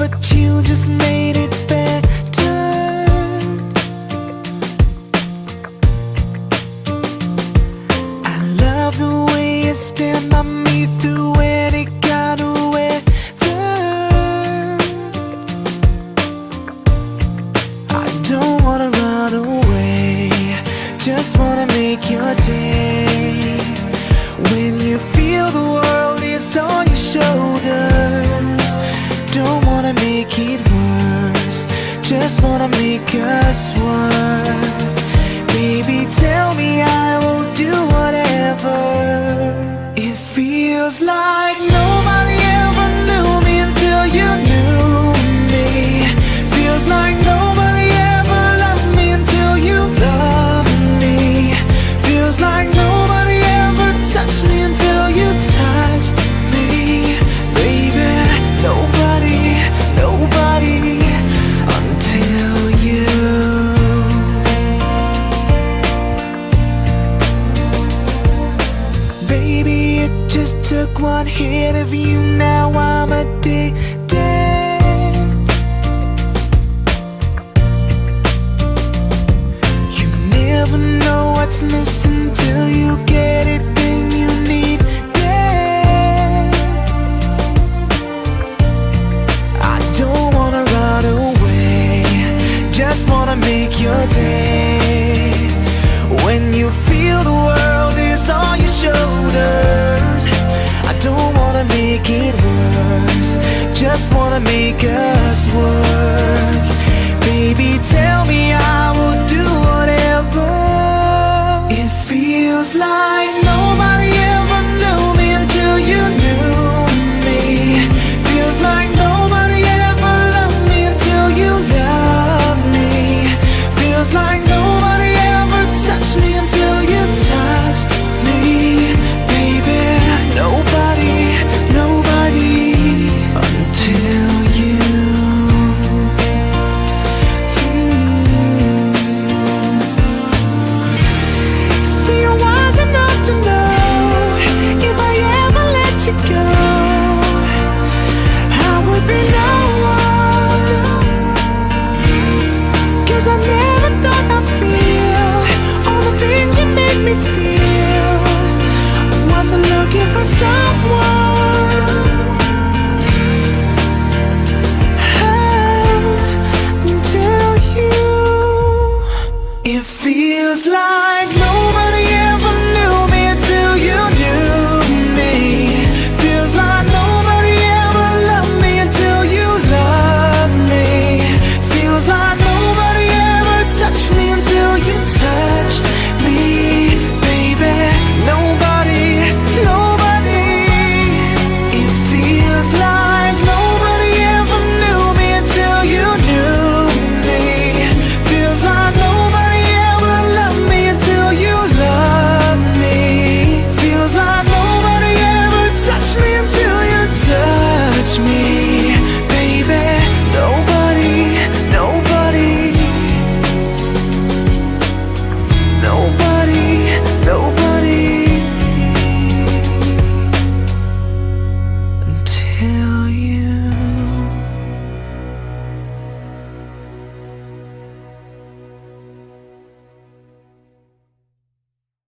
but you just made it better. I love the way you stand by me through any kind of weather. I don't wanna run away, just wanna make your day. When you feel the world is on your shoulders, don't wanna make it worse, just wanna make us one. Baby, tell me I will do whatever. It feels like nobody ever knew me until you knew me. Feels like nobody ever loved me until you loved me. Feels like nobody ever touched me until you touched me. Baby, nobody, nobody until you. Baby, it just took one hit of you, now I'm addicted. You never know what's missing till you get it, then you need it. I don't wanna run away, just wanna make your day. When you feel the world is on your shoulders, I don't wanna make it worse, just wanna make us